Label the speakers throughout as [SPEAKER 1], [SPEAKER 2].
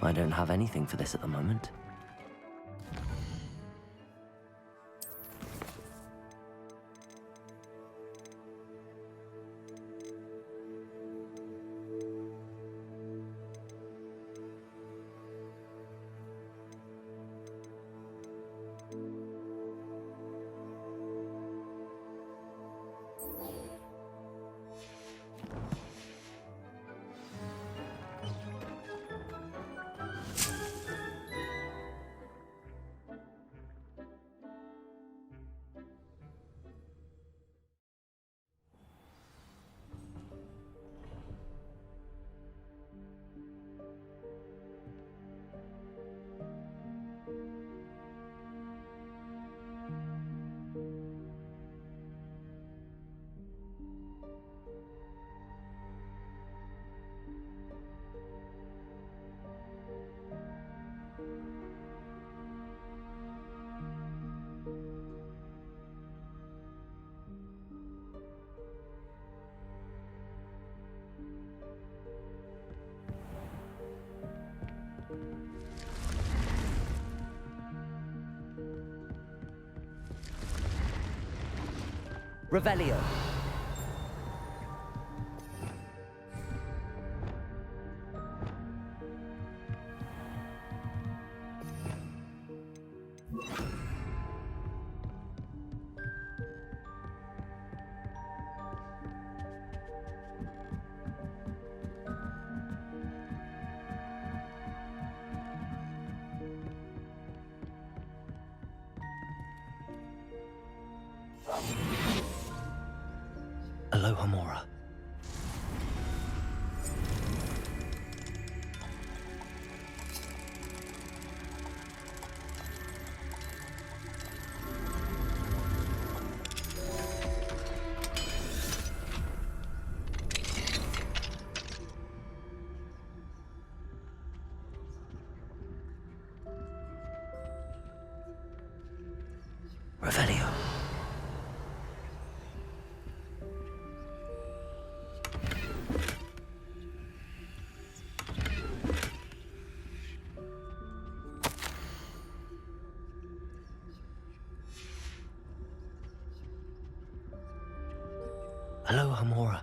[SPEAKER 1] I don't have anything for this at the moment. Revelio. Aloha Mora. Revelio. Hello, Hamora.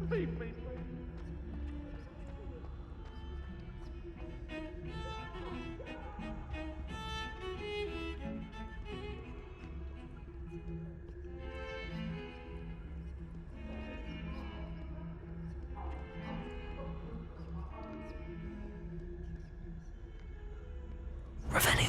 [SPEAKER 2] Please.
[SPEAKER 1] Revenue.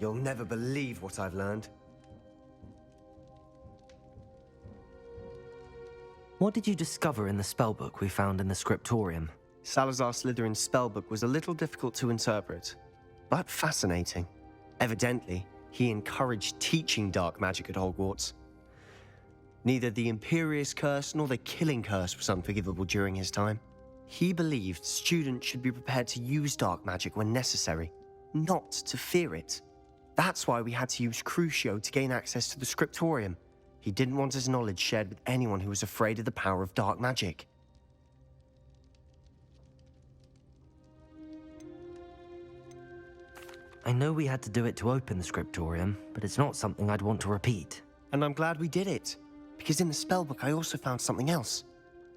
[SPEAKER 3] You'll never believe what I've learned.
[SPEAKER 1] What did you discover in the spellbook we found in the scriptorium?
[SPEAKER 3] Salazar Slytherin's spellbook was a little difficult to interpret, but fascinating. Evidently, he encouraged teaching dark magic at Hogwarts. Neither the Imperious Curse nor the Killing Curse was unforgivable during his time. He believed students should be prepared to use dark magic when necessary, not to fear it. That's why we had to use Crucio to gain access to the scriptorium. He didn't want his knowledge shared with anyone who was afraid of the power of dark magic.
[SPEAKER 1] I know we had to do it to open the scriptorium, but it's not something I'd want to repeat.
[SPEAKER 3] And I'm glad we did it, because in the spellbook I also found something else.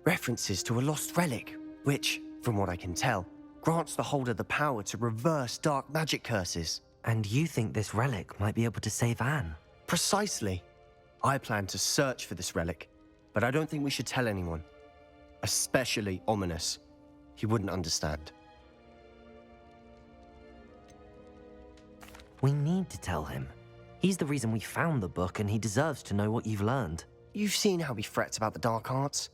[SPEAKER 3] References to a lost relic, which, from what I can tell, grants the holder the power to reverse dark magic curses.
[SPEAKER 1] And you think this relic might be able to save Anne?
[SPEAKER 3] Precisely. I plan to search for this relic, but I don't think we should tell anyone. Especially Ominous. He wouldn't understand.
[SPEAKER 1] We need to tell him. He's the reason we found the book, and he deserves to know what you've learned.
[SPEAKER 3] You've seen how he frets about the dark arts.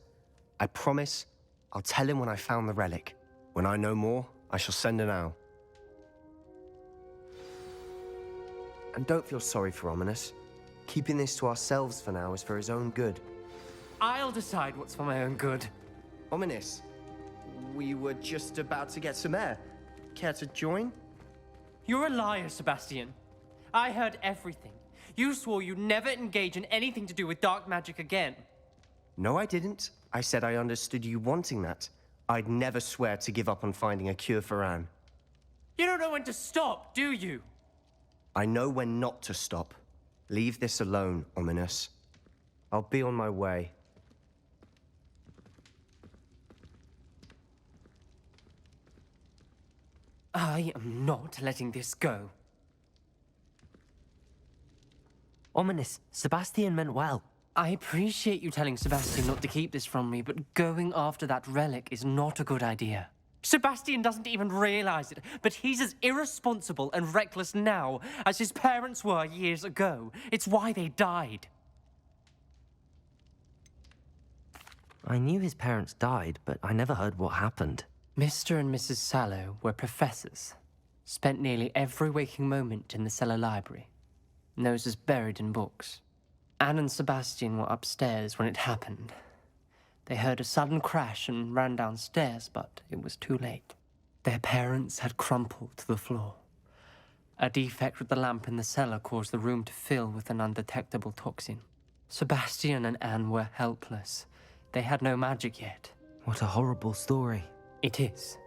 [SPEAKER 3] I promise I'll tell him when I found the relic. When I know more, I shall send an owl. And don't feel sorry for Ominous. Keeping this to ourselves for now is for his own good.
[SPEAKER 2] I'll decide what's for my own good.
[SPEAKER 3] Ominous, we were just about to get some air. Care to join?
[SPEAKER 2] You're a liar, Sebastian. I heard everything. You swore you'd never engage in anything to do with dark magic again.
[SPEAKER 3] No, I didn't. I said I understood you wanting that. I'd never swear to give up on finding a cure for Anne.
[SPEAKER 2] You don't know when to stop, do you?
[SPEAKER 3] I know when not to stop. Leave this alone, Ominous. I'll be on my way.
[SPEAKER 2] I am not letting this go.
[SPEAKER 1] Ominous, Sebastian meant well.
[SPEAKER 2] I appreciate you telling Sebastian not to keep this from me, but going after that relic is not a good idea. Sebastian doesn't even realize it, but he's as irresponsible and reckless now as his parents were years ago. It's why they died.
[SPEAKER 1] I knew his parents died, but I never heard what happened.
[SPEAKER 2] Mr. and Mrs. Sallow were professors. Spent nearly every waking moment in the cellar library. Noses buried in books. Anne and Sebastian were upstairs when it happened. They heard a sudden crash and ran downstairs, but it was too late. Their parents had crumpled to the floor. A defect with the lamp in the cellar caused the room to fill with an undetectable toxin. Sebastian and Anne were helpless. They had no magic yet.
[SPEAKER 1] What a horrible story.
[SPEAKER 2] It is.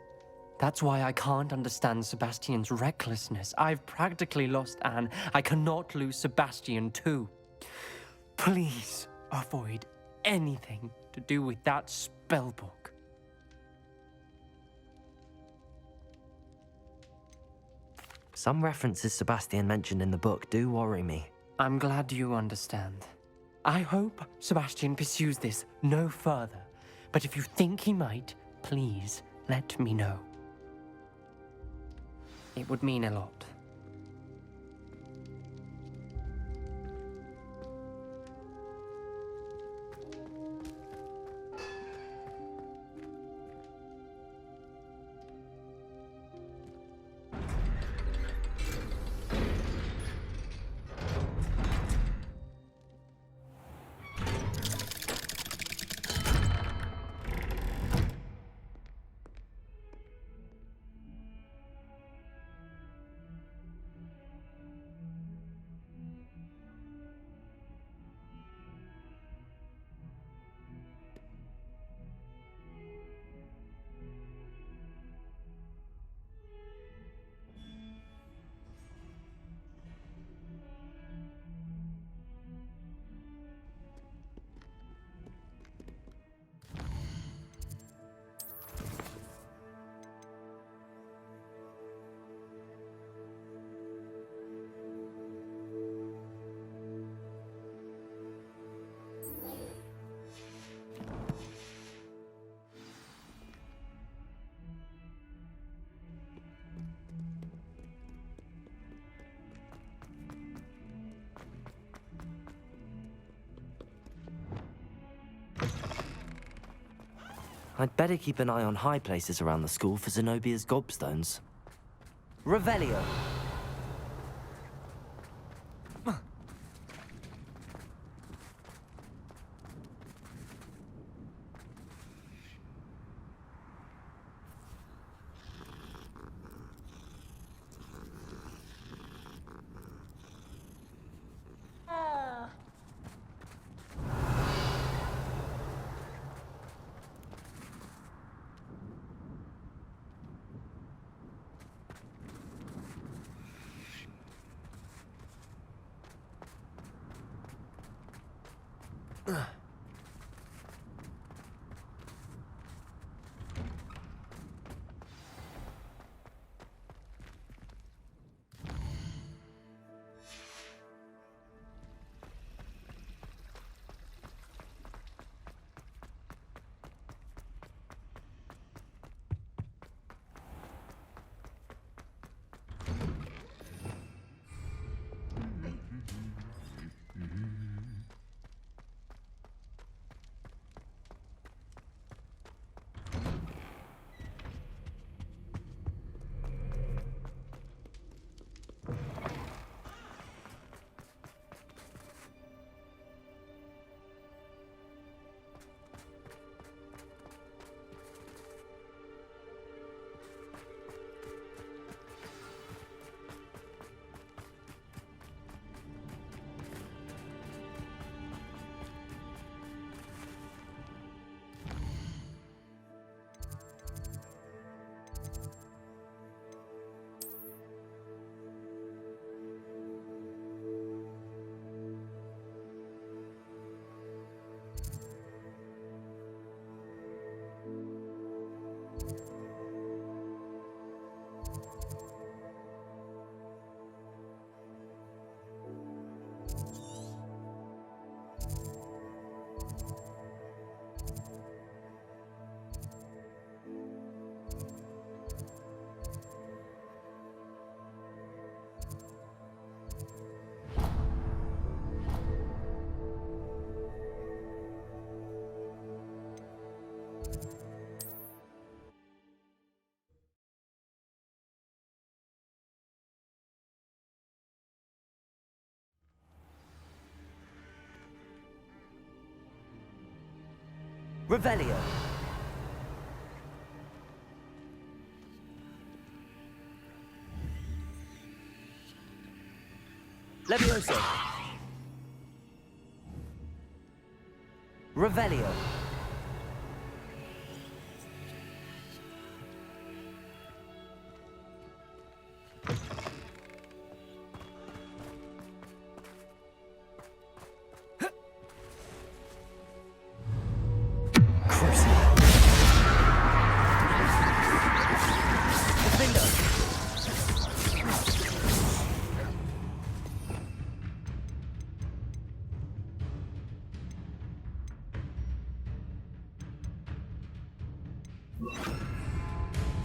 [SPEAKER 2] That's why I can't understand Sebastian's recklessness. I've practically lost Anne. I cannot lose Sebastian too. Please avoid anything to do with that spellbook.
[SPEAKER 1] Some references Sebastian mentioned in the book do worry me.
[SPEAKER 2] I'm glad you understand. I hope Sebastian pursues this no further, but if you think he might, please let me know. It would mean a lot.
[SPEAKER 1] I'd better keep an eye on high places around the school for Zenobia's gobstones. Revelio! Revelio. Levioso. Revelio.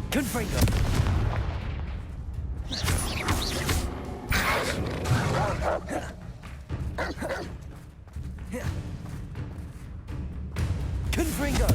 [SPEAKER 1] Confringo. Confringo.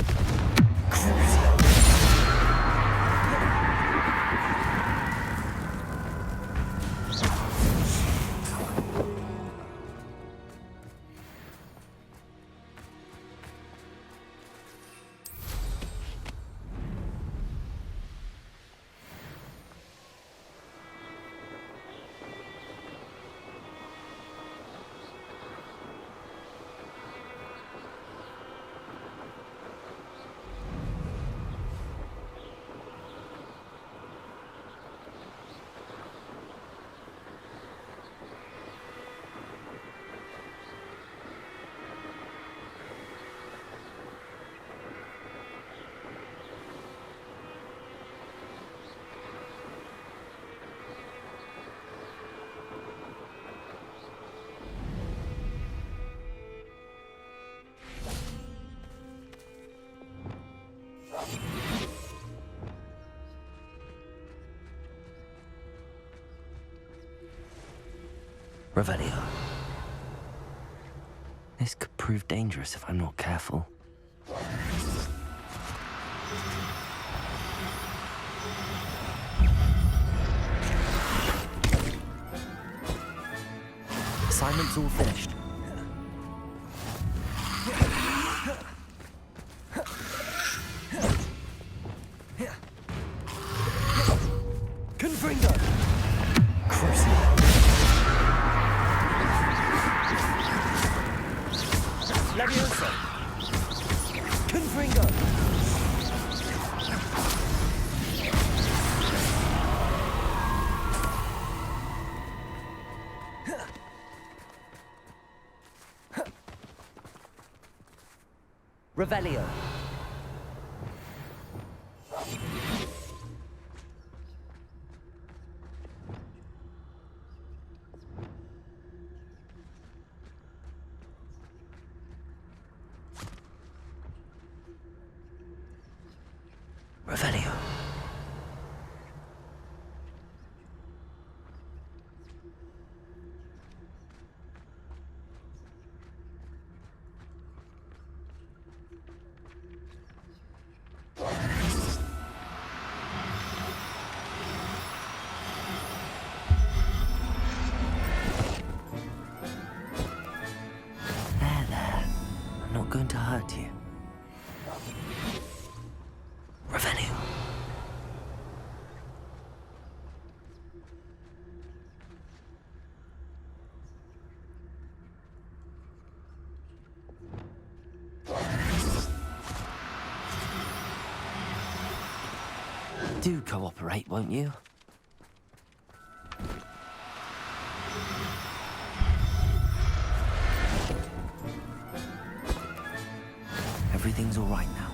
[SPEAKER 1] Revelio. This could prove dangerous if I'm not careful. Assignment's all finished. Confringo! Crucible! Levioso! Confringo! Revelio! Revelio. There. I'm not going to hurt you. Revelio. Do cooperate, won't you? Everything's all right now.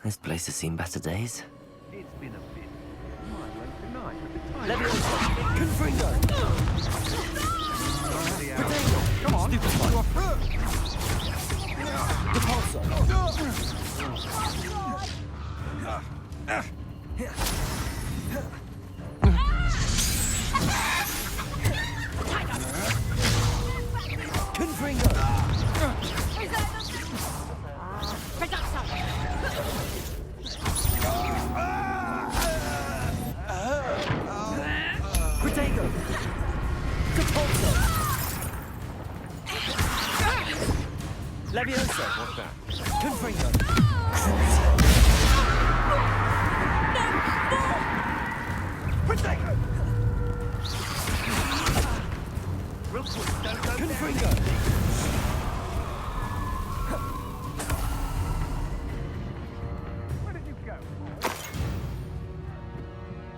[SPEAKER 1] This place has seen better days.
[SPEAKER 4] It's been a bit. Good night, but the time.
[SPEAKER 1] Levioso! Confringo!
[SPEAKER 4] Come on.
[SPEAKER 1] Levioso! What's that? Confringo! Protego! Real quick, don't go Confringo! Where did you go?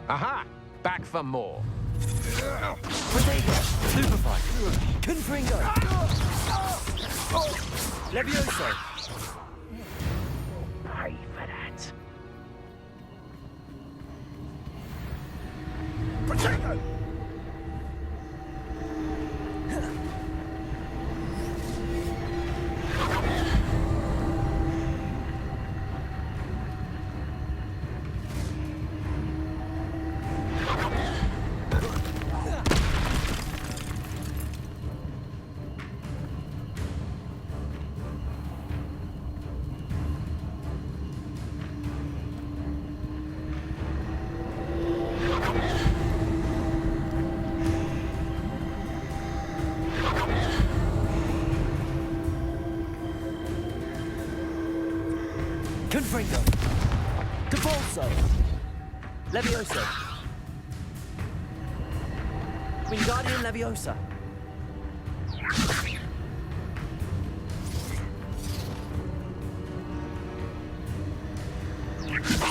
[SPEAKER 5] Aha! Back for more.
[SPEAKER 1] Protego! Stupefy! Confringo! Levioso!
[SPEAKER 5] Pay for that.
[SPEAKER 1] Protego! Confringo! Capolso! Levioso! Wingardium Leviosa!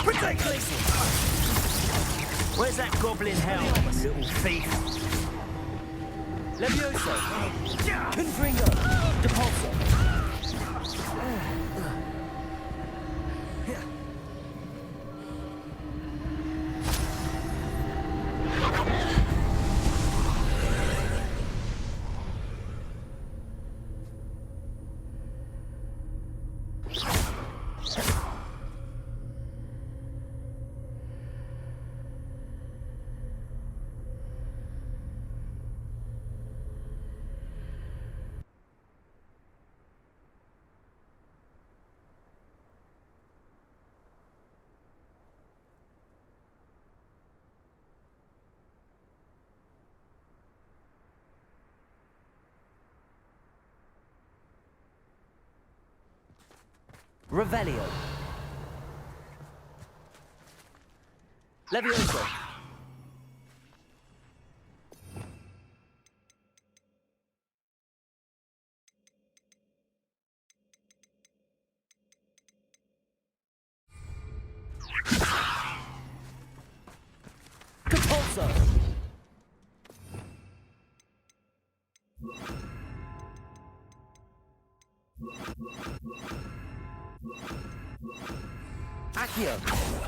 [SPEAKER 1] Protect Glacier! Where's that goblin hell, you little thief? Levioso! Confringo! Depulso! Revelio. Levioso. Capolso. Accio.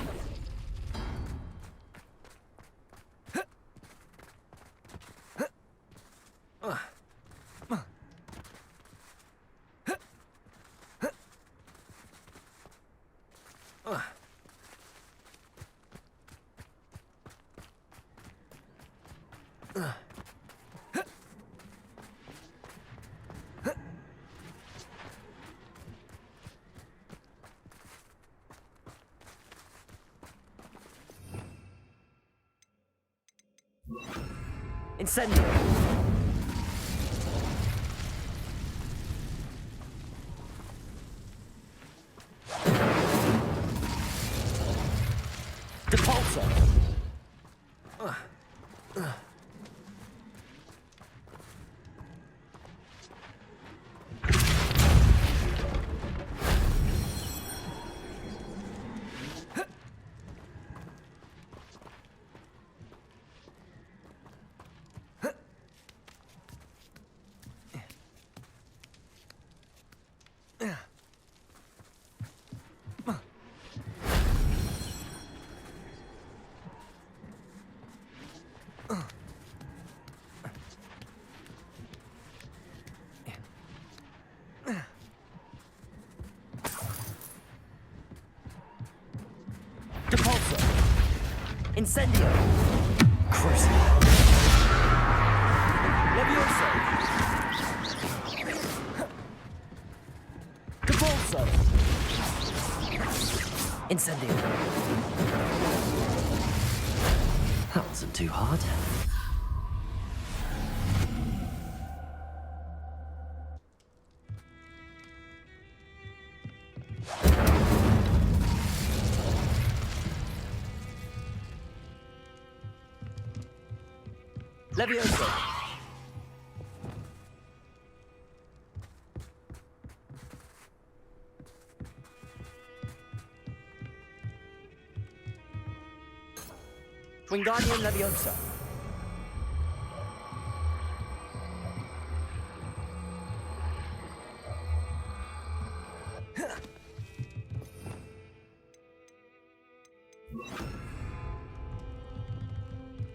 [SPEAKER 1] Incendio. Depulso. Depulso. Incendio. Crucible. Levioso. Depulso. Incendio. That wasn't too hard. Levioso. Wingardium Leviosa.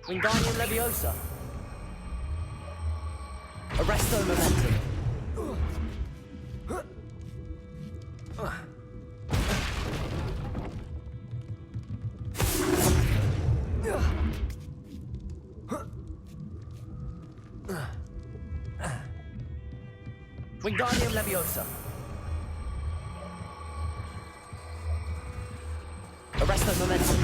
[SPEAKER 1] Wingardium Leviosa. Arresto Momentum. Wingardium Leviosa. Arresto Momentum.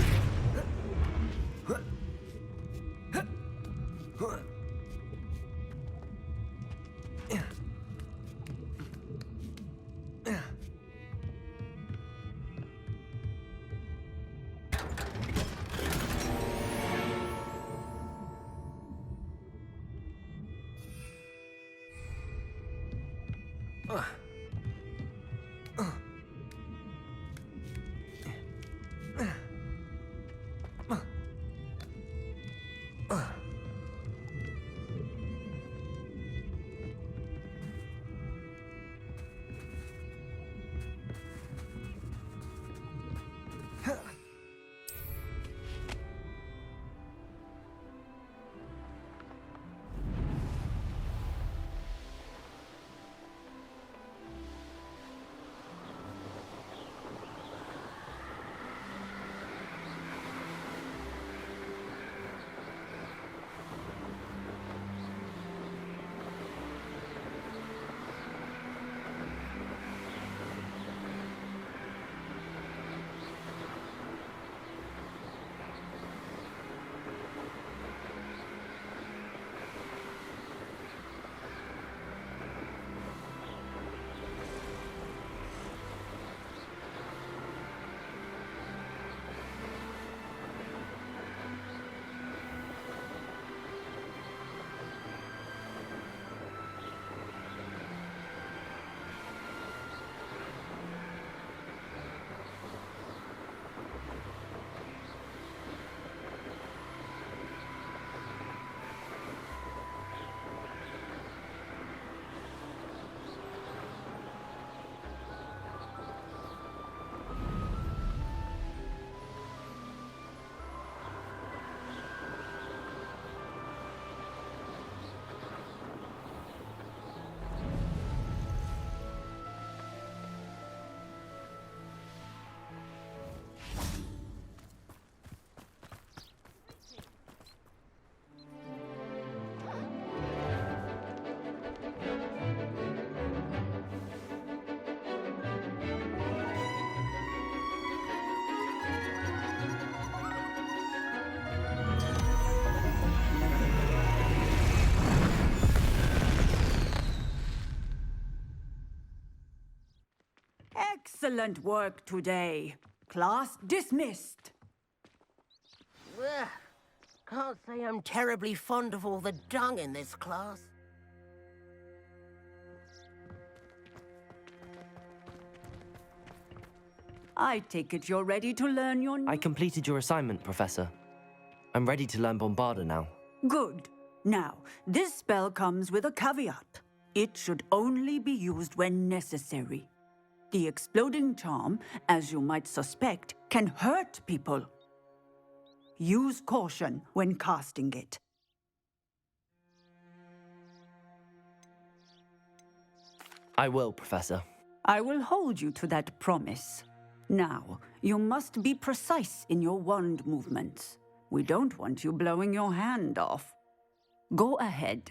[SPEAKER 4] Excellent work today. Class dismissed.
[SPEAKER 6] Ugh. Can't say I'm terribly fond of all the dung in this class.
[SPEAKER 4] I take it you're ready to learn your...
[SPEAKER 1] I completed your assignment, Professor. I'm ready to learn Bombarda now.
[SPEAKER 4] Good. Now, this spell comes with a caveat. It should only be used when necessary. The exploding charm, as you might suspect, can hurt people. Use caution when casting it.
[SPEAKER 1] I will, Professor.
[SPEAKER 4] I will hold you to that promise. Now, you must be precise in your wand movements. We don't want you blowing your hand off. Go ahead.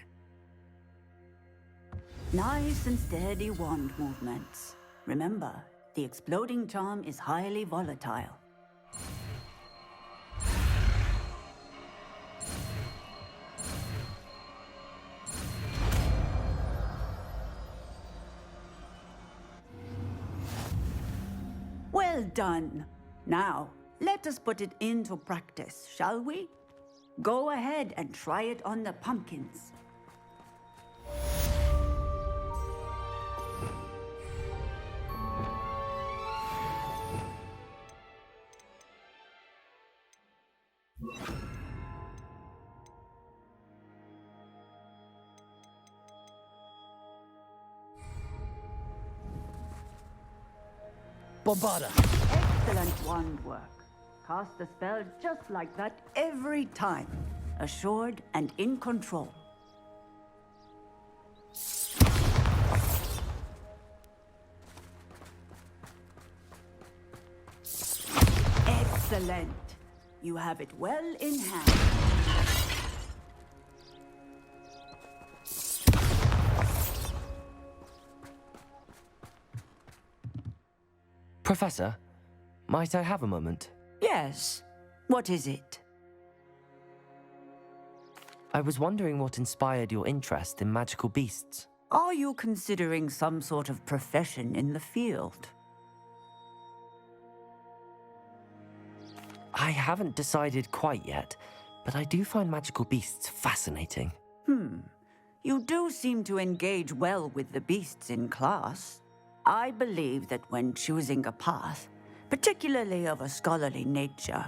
[SPEAKER 4] Nice and steady wand movements. Remember, the exploding charm is highly volatile. Well done. Now, let us put it into practice, shall we? Go ahead and try it on the pumpkins.
[SPEAKER 1] Bombarda!
[SPEAKER 4] Excellent wand work. Cast the spell just like that every time. Assured and in control. Excellent. You have it well in hand.
[SPEAKER 1] Professor, might I have a moment?
[SPEAKER 4] Yes. What is it?
[SPEAKER 1] I was wondering what inspired your interest in magical beasts.
[SPEAKER 4] Are you considering some sort of profession in the field?
[SPEAKER 1] I haven't decided quite yet, but I do find magical beasts fascinating.
[SPEAKER 4] You do seem to engage well with the beasts in class. I believe that when choosing a path, particularly of a scholarly nature,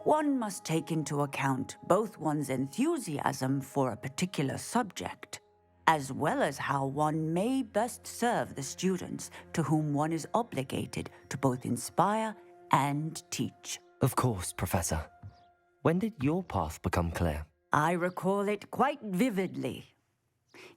[SPEAKER 4] one must take into account both one's enthusiasm for a particular subject, as well as how one may best serve the students to whom one is obligated to both inspire and teach.
[SPEAKER 1] Of course, Professor. When did your path become clear?
[SPEAKER 4] I recall it quite vividly.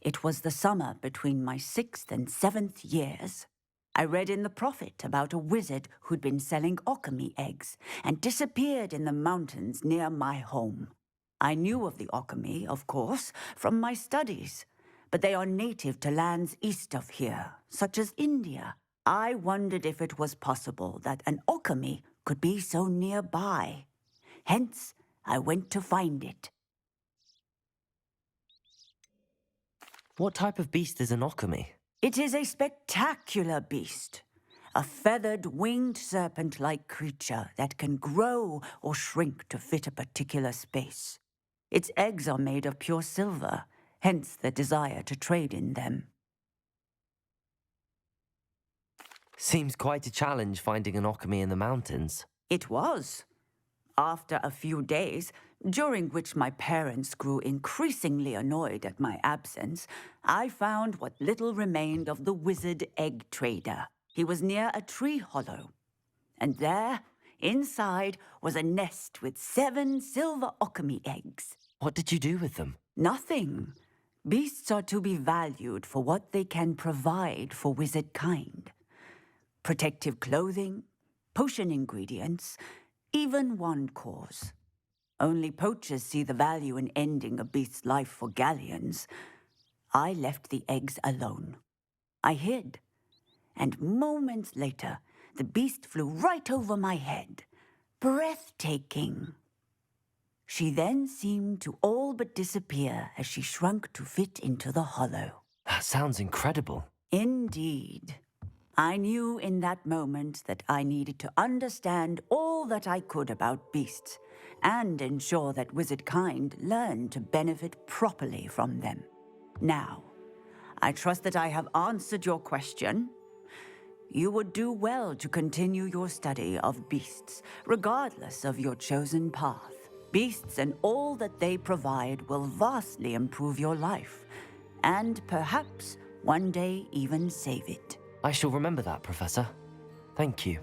[SPEAKER 4] It was the summer between my 6th and 7th years. I read in the Prophet about a wizard who'd been selling alchemy eggs and disappeared in the mountains near my home. I knew of the alchemy, of course, from my studies, but they are native to lands east of here, such as India. I wondered if it was possible that an alchemy could be so nearby. Hence, I went to find it.
[SPEAKER 1] What type of beast is an alchemy?
[SPEAKER 4] It is a spectacular beast. A feathered, winged serpent-like creature that can grow or shrink to fit a particular space. Its eggs are made of pure silver, hence the desire to trade in them.
[SPEAKER 1] Seems quite a challenge finding an alchemy in the mountains.
[SPEAKER 4] It was. After a few days, during which my parents grew increasingly annoyed at my absence, I found what little remained of the wizard egg trader. He was near a tree hollow. And there, inside, was a nest with 7 silver alchemy eggs.
[SPEAKER 1] What did you do with them?
[SPEAKER 4] Nothing. Beasts are to be valued for what they can provide for wizard kind. Protective clothing, potion ingredients, even wand cores. Only poachers see the value in ending a beast's life for galleons. I left the eggs alone. I hid, and moments later, the beast flew right over my head. Breathtaking. She then seemed to all but disappear as she shrunk to fit into the hollow.
[SPEAKER 1] That sounds incredible.
[SPEAKER 4] Indeed. I knew in that moment that I needed to understand all that I could about beasts and ensure that wizard kind learned to benefit properly from them. Now, I trust that I have answered your question. You would do well to continue your study of beasts, regardless of your chosen path. Beasts and all that they provide will vastly improve your life, and perhaps one day even save it.
[SPEAKER 1] I shall remember that, Professor. Thank you.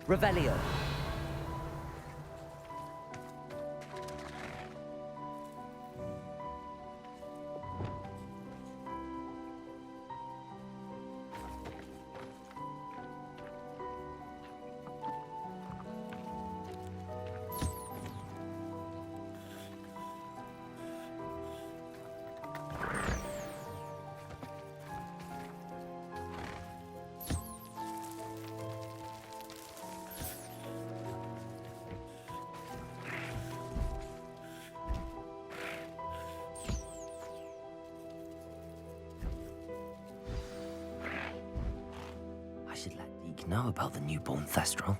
[SPEAKER 1] Revelio. I should let Deke know about the newborn Thestral.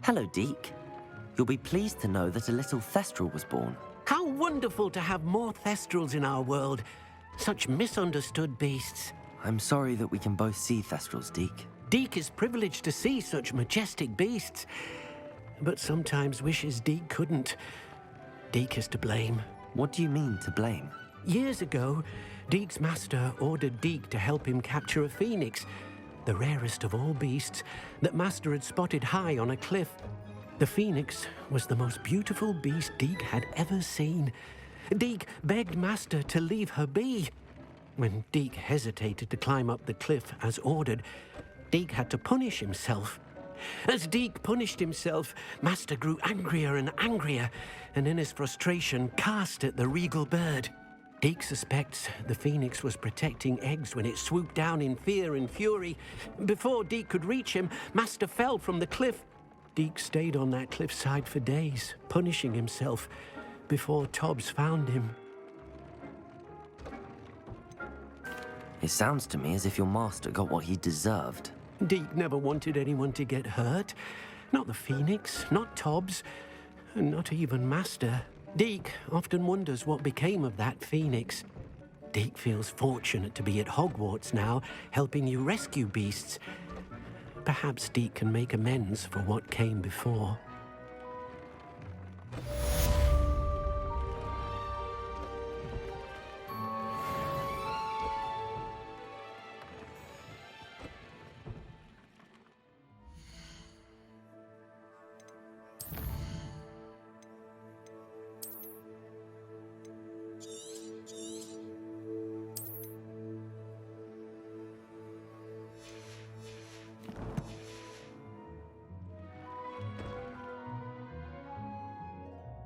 [SPEAKER 1] Hello, Deke. You'll be pleased to know that a little Thestral was born.
[SPEAKER 7] How wonderful to have more Thestrals in our world. Such misunderstood beasts.
[SPEAKER 1] I'm sorry that we can both see Thestrals, Deke.
[SPEAKER 7] Deke is privileged to see such majestic beasts, but sometimes wishes Deke couldn't. Deke is to blame.
[SPEAKER 1] What do you mean, to blame?
[SPEAKER 7] Years ago, Deke's master ordered Deke to help him capture a phoenix, the rarest of all beasts, that master had spotted high on a cliff. The phoenix was the most beautiful beast Deke had ever seen. Deke begged master to leave her be. When Deke hesitated to climb up the cliff as ordered, Deke had to punish himself. As Deke punished himself, master grew angrier and angrier, and in his frustration cast at the regal bird. Deke suspects the phoenix was protecting eggs when it swooped down in fear and fury. Before Deke could reach him, master fell from the cliff. Deke stayed on that cliffside for days, punishing himself, before Tobbs found him.
[SPEAKER 1] It sounds to me as if your master got what he deserved.
[SPEAKER 7] Deke never wanted anyone to get hurt. Not the phoenix, not Tobbs, and not even master. Deke often wonders what became of that phoenix. Deke feels fortunate to be at Hogwarts now, helping you rescue beasts. Perhaps Deke can make amends for what came before.